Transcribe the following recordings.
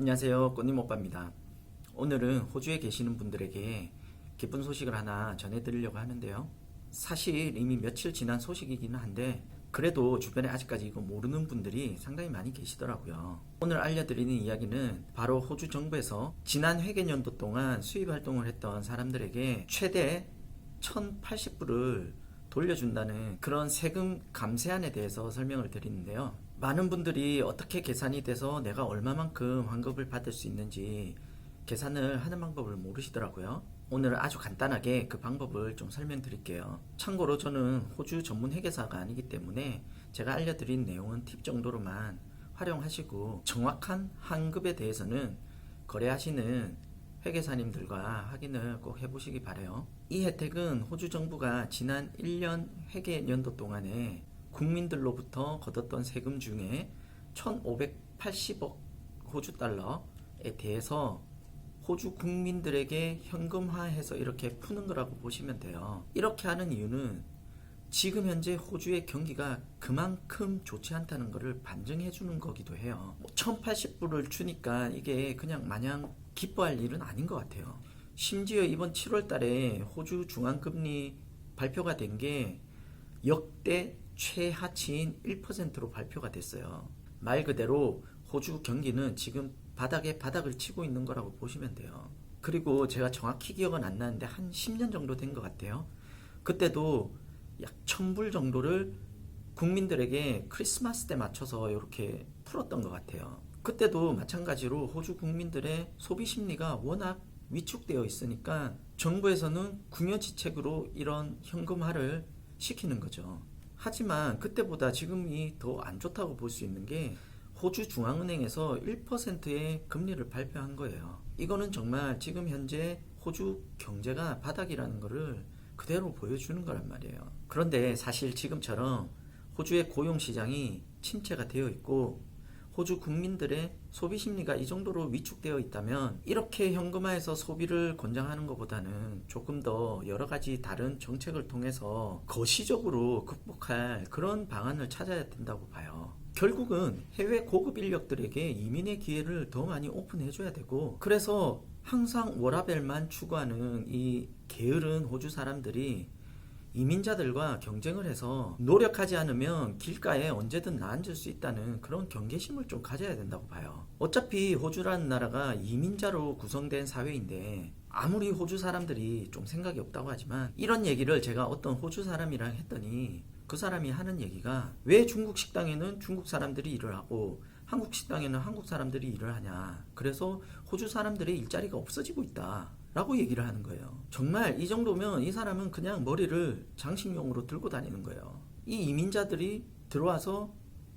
안녕하세요, 꽃님 오빠입니다. 오늘은 호주에 계시는 분들에게 기쁜 소식을 하나 전해드리려고 하는데요. 사실 이미 며칠 지난 소식이기는 한데 그래도 주변에 아직까지 이거 모르는 분들이 상당히 많이 계시더라고요. 오늘 알려드리는 이야기는 바로 호주 정부에서 지난 회계연도 동안 수입 활동을 했던 사람들에게 최대 1,080불을 돌려준다는 그런 세금 감세안에 대해서 설명을 드리는데요. 많은 분들이 어떻게 계산이 돼서 내가 얼마만큼 환급을 받을 수 있는지 계산을 하는 방법을 모르시더라고요. 오늘 아주 간단하게 그 방법을 좀 설명드릴게요. 참고로 저는 호주 전문 회계사가 아니기 때문에 제가 알려드린 내용은 팁 정도로만 활용하시고 정확한 환급에 대해서는 거래하시는 회계사님들과 확인을 꼭 해보시기 바래요. 이 혜택은 호주 정부가 지난 1년 회계연도 동안에 국민들로부터 걷었던 세금 중에 1,580억 호주 달러에 대해서 호주 국민들에게 현금화해서 이렇게 푸는 거라고 보시면 돼요. 이렇게 하는 이유는 지금 현재 호주의 경기가 그만큼 좋지 않다는 것을 반증해 주는 거기도 해요. 1,080불을 주니까 이게 그냥 마냥 기뻐할 일은 아닌 것 같아요. 심지어 이번 7월 달에 호주 중앙금리 발표가 된 게 역대 최하치인 1%로 발표가 됐어요. 말 그대로 호주 경기는 지금 바닥에 바닥을 치고 있는 거라고 보시면 돼요. 그리고 제가 정확히 기억은 안 나는데 한 10년 정도 된 것 같아요. 그때도 약 1,000불 정도를 국민들에게 크리스마스 때 맞춰서 이렇게 풀었던 것 같아요. 그때도 마찬가지로 호주 국민들의 소비 심리가 워낙 위축되어 있으니까 정부에서는 궁여지책으로 이런 현금화를 시키는 거죠. 하지만 그때보다 지금이 더 안 좋다고 볼 수 있는 게 호주 중앙은행에서 1%의 금리를 발표한 거예요. 이거는 정말 지금 현재 호주 경제가 바닥이라는 거를 그대로 보여주는 거란 말이에요. 그런데 사실 지금처럼 호주의 고용시장이 침체가 되어 있고 호주 국민들의 소비 심리가 이 정도로 위축되어 있다면 이렇게 현금화해서 소비를 권장하는 것보다는 조금 더 여러 가지 다른 정책을 통해서 거시적으로 극복할 그런 방안을 찾아야 된다고 봐요. 결국은 해외 고급 인력들에게 이민의 기회를 더 많이 오픈해줘야 되고, 그래서 항상 워라밸만 추구하는 이 게으른 호주 사람들이 이민자들과 경쟁을 해서 노력하지 않으면 길가에 언제든 나앉을 수 있다는 그런 경계심을 좀 가져야 된다고 봐요. 어차피 호주라는 나라가 이민자로 구성된 사회인데 아무리 호주 사람들이 좀 생각이 없다고 하지만 이런 얘기를 제가 어떤 호주 사람이랑 했더니 그 사람이 하는 얘기가 왜 중국 식당에는 중국 사람들이 일을 하고 한국 식당에는 한국 사람들이 일을 하냐, 그래서 호주 사람들의 일자리가 없어지고 있다 라고 얘기를 하는 거예요. 정말 이 정도면 이 사람은 그냥 머리를 장식용으로 들고 다니는 거예요. 이 이민자들이 들어와서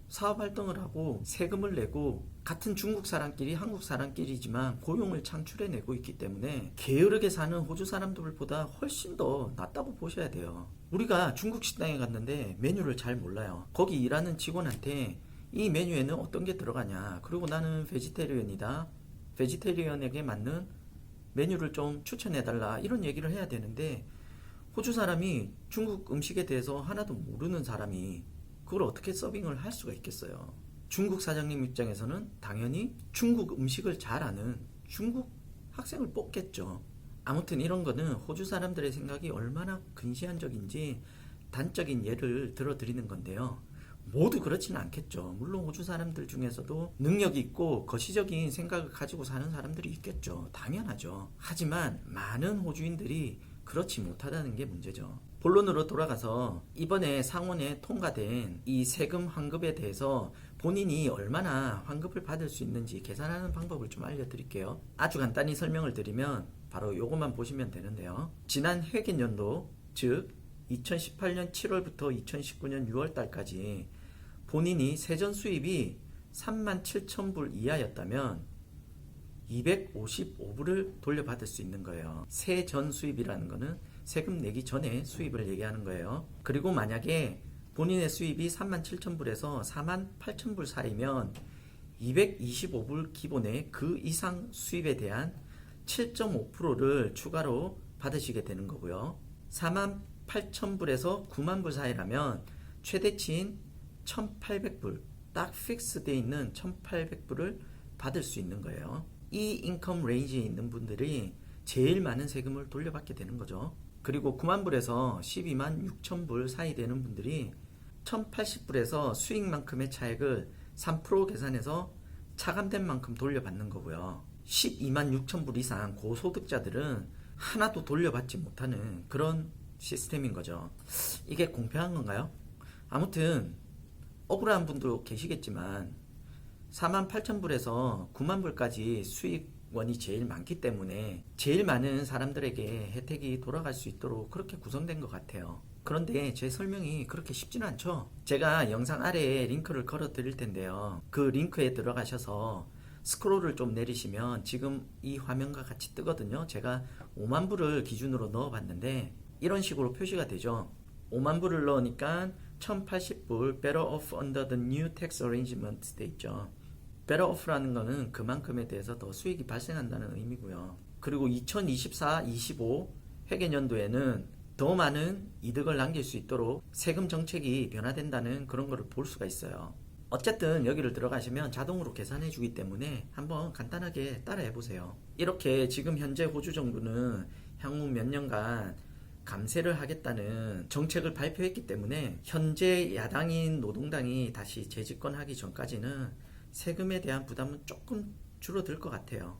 사업 활동을 하고 세금을 내고 같은 중국 사람끼리 한국 사람끼리지만 고용을 창출해내고 있기 때문에 게으르게 사는 호주 사람들보다 훨씬 더 낫다고 보셔야 돼요. 우리가 중국 식당에 갔는데 메뉴를 잘 몰라요. 거기 일하는 직원한테 이 메뉴에는 어떤 게 들어가냐, 그리고 나는 베지테리언이다, 베지테리언에게 맞는 메뉴를 좀 추천해달라, 이런 얘기를 해야 되는데 호주 사람이 중국 음식에 대해서 하나도 모르는 사람이 그걸 어떻게 서빙을 할 수가 있겠어요. 중국 사장님 입장에서는 당연히 중국 음식을 잘 아는 중국 학생을 뽑겠죠. 아무튼 이런 거는 호주 사람들의 생각이 얼마나 근시안적인지 단적인 예를 들어드리는 건데요. 모두 그렇지는 않겠죠. 물론 호주 사람들 중에서도 능력이 있고 거시적인 생각을 가지고 사는 사람들이 있겠죠. 당연하죠. 하지만 많은 호주인들이 그렇지 못하다는 게 문제죠. 본론으로 돌아가서 이번에 상원에 통과된 이 세금 환급에 대해서 본인이 얼마나 환급을 받을 수 있는지 계산하는 방법을 좀 알려드릴게요. 아주 간단히 설명을 드리면 바로 요것만 보시면 되는데요. 지난 회계연도, 즉 2018년 7월부터 2019년 6월 달까지 본인이 세전 수입이 37,000불 이하였다면 255불을 돌려받을 수 있는 거예요. 세전 수입이라는 거는 세금 내기 전에 수입을 얘기하는 거예요. 그리고 만약에 본인의 수입이 37,000불에서 48,000불 사이면 225불 기본의 그 이상 수입에 대한 7.5%를 추가로 받으시게 되는 거고요. 48,000불에서 90,000불 사이라면 최대치인 1,800불, 딱 픽스되어 있는 1,800불을 받을 수 있는 거예요. 이 인컴 레인지에 있는 분들이 제일 많은 세금을 돌려받게 되는 거죠. 그리고 9만 불에서 12만 6천 불 사이 되는 분들이 1080불에서 수익만큼의 차액을 3% 계산해서 차감된 만큼 돌려받는 거고요. 12만 6천 불 이상 고소득자들은 하나도 돌려받지 못하는 그런 시스템인 거죠. 이게 공평한 건가요? 아무튼 억울한 분도 계시겠지만 4만 8천 불에서 9만 불까지 수익원이 제일 많기 때문에 제일 많은 사람들에게 혜택이 돌아갈 수 있도록 그렇게 구성된 것 같아요. 그런데 제 설명이 그렇게 쉽지는 않죠. 제가 영상 아래에 링크를 걸어 드릴 텐데요. 그 링크에 들어가셔서 스크롤을 좀 내리시면 지금 이 화면과 같이 뜨거든요. 제가 5만 불을 기준으로 넣어 봤는데 이런 식으로 표시가 되죠. 5만 불을 넣으니까 1080불 better off under the new tax arrangement 돼 있죠. better off라는 거는 그만큼에 대해서 더 수익이 발생한다는 의미고요. 그리고 2024-25 회계연도에는 더 많은 이득을 남길 수 있도록 세금 정책이 변화된다는 그런 거를 볼 수가 있어요. 어쨌든 여기를 들어가시면 자동으로 계산해 주기 때문에 한번 간단하게 따라해 보세요. 이렇게 지금 현재 호주 정부는 향후 몇 년간 감세를 하겠다는 정책을 발표했기 때문에 현재 야당인 노동당이 다시 재집권하기 전까지는 세금에 대한 부담은 조금 줄어들 것 같아요.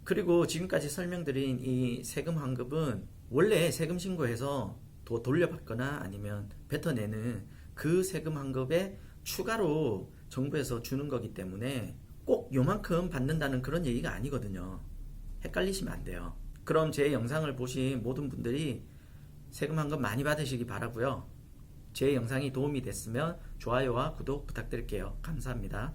그리고 지금까지 설명드린 이 세금 환급은 원래 세금 신고해서 더 돌려받거나 아니면 뱉어내는 그 세금 환급에 추가로 정부에서 주는 거기 때문에 꼭 요만큼 받는다는 그런 얘기가 아니거든요. 헷갈리시면 안 돼요. 그럼 제 영상을 보신 모든 분들이 세금 환급 많이 받으시기 바라고요. 제 영상이 도움이 됐으면 좋아요와 구독 부탁드릴게요. 감사합니다.